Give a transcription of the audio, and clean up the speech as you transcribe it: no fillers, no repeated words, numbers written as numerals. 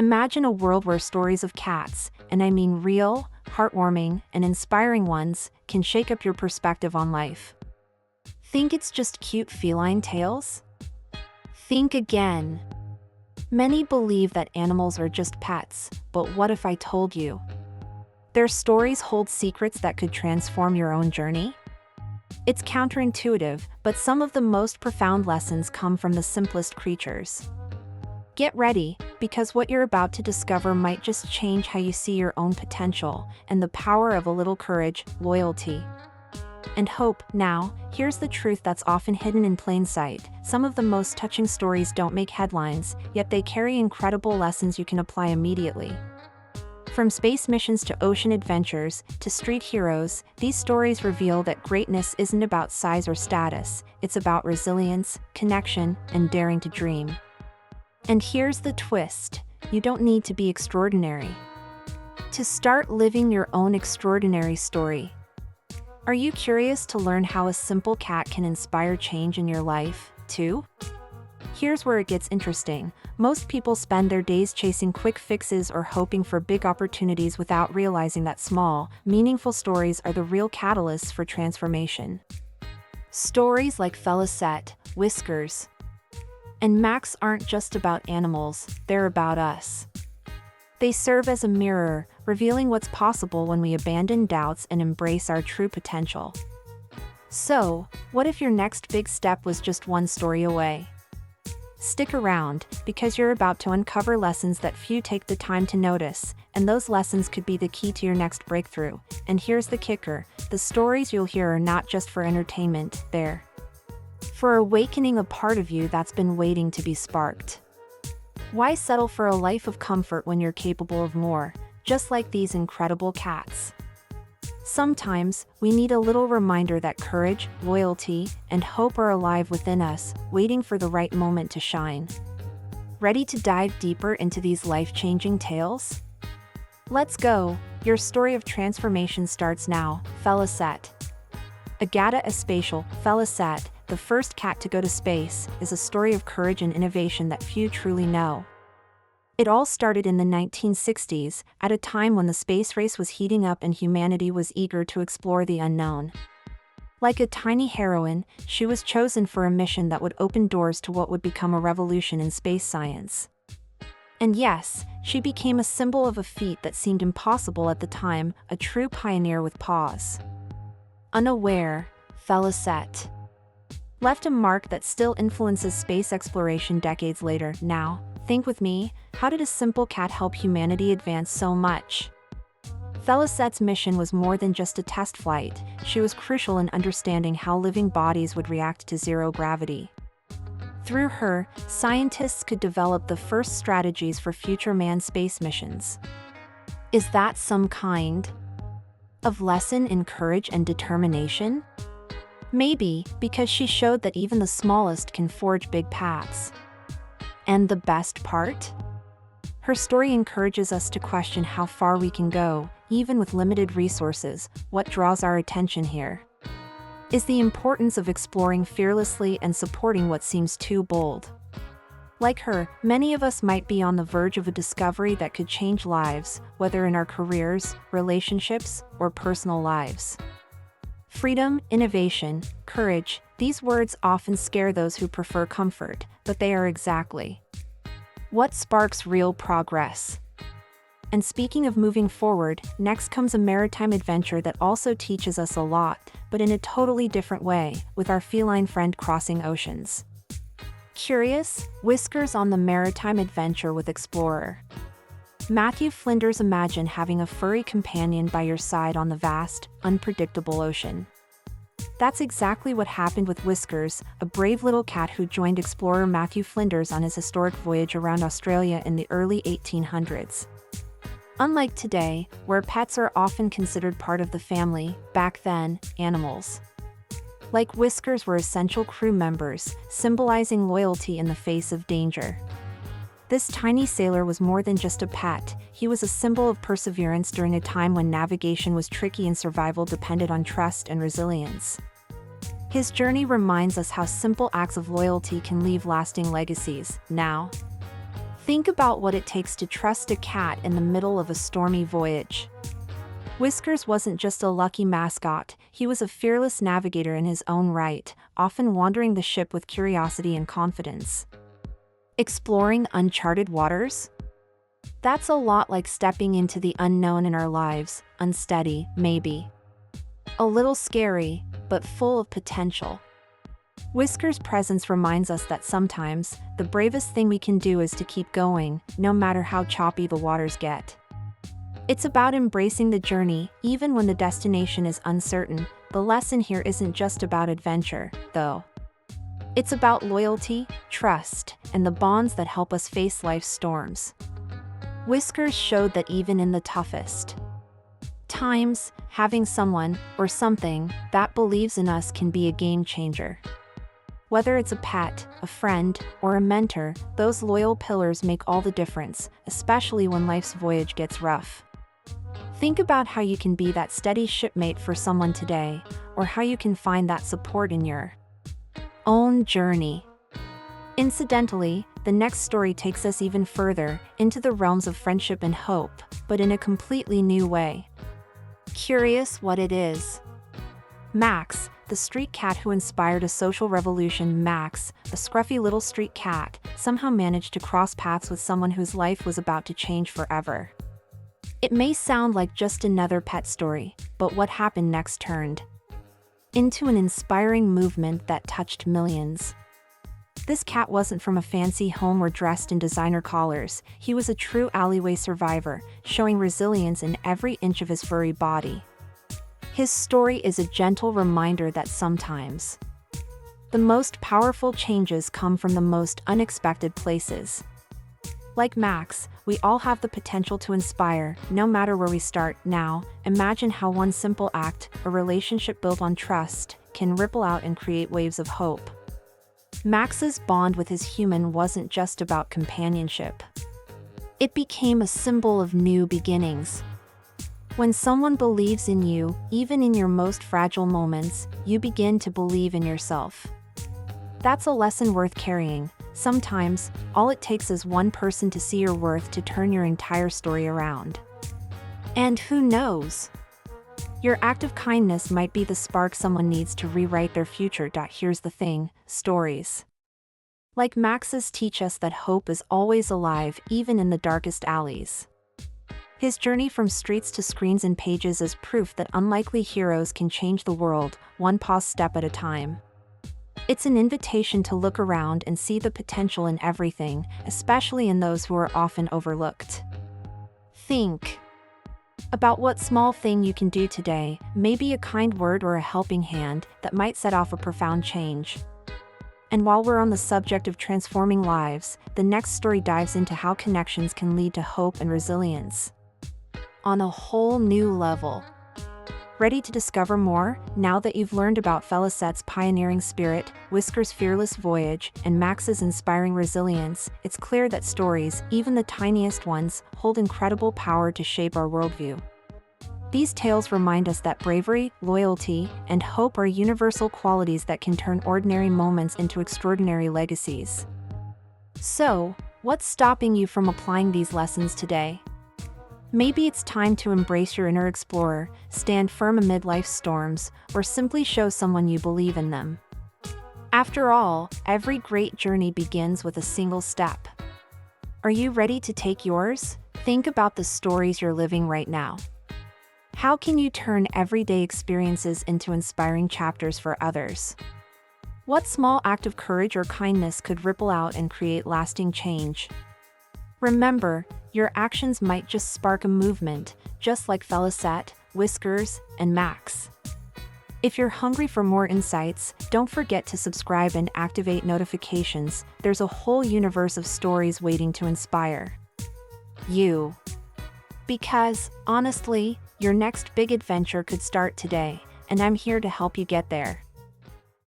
Imagine a world where stories of cats, and I mean real, heartwarming, and inspiring ones, can shake up your perspective on life. Think it's just cute feline tales? Think again. Many believe that animals are just pets, but what if I told you? Their stories hold secrets that could transform your own journey? It's counterintuitive, but some of the most profound lessons come from the simplest creatures. Get ready, because what you're about to discover might just change how you see your own potential and the power of a little courage, loyalty, and hope. Now, here's the truth that's often hidden in plain sight. Some of the most touching stories don't make headlines, yet they carry incredible lessons you can apply immediately. From space missions to ocean adventures to street heroes, these stories reveal that greatness isn't about size or status, it's about resilience, connection, and daring to dream. And here's the twist: you don't need to be extraordinary to start living your own extraordinary story. Are you curious to learn how a simple cat can inspire change in your life, too? Here's where it gets interesting. Most people spend their days chasing quick fixes or hoping for big opportunities without realizing that small, meaningful stories are the real catalysts for transformation. Stories like Felicette, Whiskers, and Max aren't just about animals, they're about us. They serve as a mirror, revealing what's possible when we abandon doubts and embrace our true potential. So, what if your next big step was just one story away? Stick around, because you're about to uncover lessons that few take the time to notice, and those lessons could be the key to your next breakthrough. And here's the kicker: the stories you'll hear are not just for entertainment, they're for awakening a part of you that's been waiting to be sparked. Why settle for a life of comfort when you're capable of more, just like these incredible cats? Sometimes, we need a little reminder that courage, loyalty, and hope are alive within us, waiting for the right moment to shine. Ready to dive deeper into these life-changing tales? Let's go! Your story of transformation starts now. Felicette. Agata Espatial, Felicette, the first cat to go to space, is a story of courage and innovation that few truly know. It all started in the 1960s, at a time when the space race was heating up and humanity was eager to explore the unknown. Like a tiny heroine, she was chosen for a mission that would open doors to what would become a revolution in space science. And yes, she became a symbol of a feat that seemed impossible at the time, a true pioneer with paws. Unaware, Felicette left a mark that still influences space exploration decades later. Now, think with me, how did a simple cat help humanity advance so much? Felicette's mission was more than just a test flight. She was crucial in understanding how living bodies would react to zero gravity. Through her, scientists could develop the first strategies for future manned space missions. Is that some kind of lesson in courage and determination? Maybe, because she showed that even the smallest can forge big paths. And the best part? Her story encourages us to question how far we can go, even with limited resources. What draws our attention here is the importance of exploring fearlessly and supporting what seems too bold. Like her, many of us might be on the verge of a discovery that could change lives, whether in our careers, relationships, or personal lives. Freedom, innovation, courage, these words often scare those who prefer comfort, but they are exactly what sparks real progress. And speaking of moving forward, next comes a maritime adventure that also teaches us a lot, but in a totally different way, with our feline friend crossing oceans. Curious? Whiskers on the maritime adventure with Explorer. Matthew Flinders. Imagine having a furry companion by your side on the vast, unpredictable ocean. That's exactly what happened with Whiskers, a brave little cat who joined explorer Matthew Flinders on his historic voyage around Australia in the early 1800s. Unlike today, where pets are often considered part of the family, back then, animals like Whiskers were essential crew members, symbolizing loyalty in the face of danger. This tiny sailor was more than just a pet, he was a symbol of perseverance during a time when navigation was tricky and survival depended on trust and resilience. His journey reminds us how simple acts of loyalty can leave lasting legacies. Now, Think about what it takes to trust a cat in the middle of a stormy voyage. Whiskers wasn't just a lucky mascot, he was a fearless navigator in his own right, often wandering the ship with curiosity and confidence. Exploring uncharted waters? That's a lot like stepping into the unknown in our lives, unsteady, maybe. A little scary, but full of potential. Whiskers' presence reminds us that sometimes, the bravest thing we can do is to keep going, no matter how choppy the waters get. It's about embracing the journey, even when the destination is uncertain. The lesson here isn't just about adventure, though. It's about loyalty, trust, and the bonds that help us face life's storms. Whiskers showed that even in the toughest times, having someone, or something, that believes in us can be a game changer. Whether it's a pet, a friend, or a mentor, those loyal pillars make all the difference, especially when life's voyage gets rough. Think about how you can be that steady shipmate for someone today, or how you can find that support in your own journey. Incidentally, the next story takes us even further, into the realms of friendship and hope, but in a completely new way. Curious what it is? Max, the street cat who inspired a social revolution. Max, a scruffy little street cat, somehow managed to cross paths with someone whose life was about to change forever. It may sound like just another pet story, but what happened next turned into an inspiring movement that touched millions. This cat wasn't from a fancy home or dressed in designer collars. He was a true alleyway survivor, showing resilience in every inch of his furry body. His story is a gentle reminder that sometimes the most powerful changes come from the most unexpected places. Like Max, we all have the potential to inspire, no matter where we start. Now, imagine how one simple act, a relationship built on trust, can ripple out and create waves of hope. Max's bond with his human wasn't just about companionship. It became a symbol of new beginnings. When someone believes in you, even in your most fragile moments, you begin to believe in yourself. That's a lesson worth carrying. Sometimes, all it takes is one person to see your worth to turn your entire story around. And who knows? Your act of kindness might be the spark someone needs to rewrite their future. Here's the thing, stories like Max's teach us that hope is always alive, even in the darkest alleys. His journey from streets to screens and pages is proof that unlikely heroes can change the world, one pause step at a time. It's an invitation to look around and see the potential in everything, especially in those who are often overlooked. Think about what small thing you can do today, maybe a kind word or a helping hand, that might set off a profound change. And while we're on the subject of transforming lives, the next story dives into how connections can lead to hope and resilience on a whole new level. Ready to discover more? Now that you've learned about Felicette's pioneering spirit, Whiskers' fearless voyage, and Max's inspiring resilience, it's clear that stories, even the tiniest ones, hold incredible power to shape our worldview. These tales remind us that bravery, loyalty, and hope are universal qualities that can turn ordinary moments into extraordinary legacies. So, what's stopping you from applying these lessons today? Maybe it's time to embrace your inner explorer, stand firm amid life's storms, or simply show someone you believe in them. After all, every great journey begins with a single step. Are you ready to take yours? Think about the stories you're living right now. How can you turn everyday experiences into inspiring chapters for others? What small act of courage or kindness could ripple out and create lasting change? Remember, your actions might just spark a movement, just like Felicette, Whiskers, and Max. If you're hungry for more insights, don't forget to subscribe and activate notifications. There's a whole universe of stories waiting to inspire you. Because, honestly, your next big adventure could start today, and I'm here to help you get there.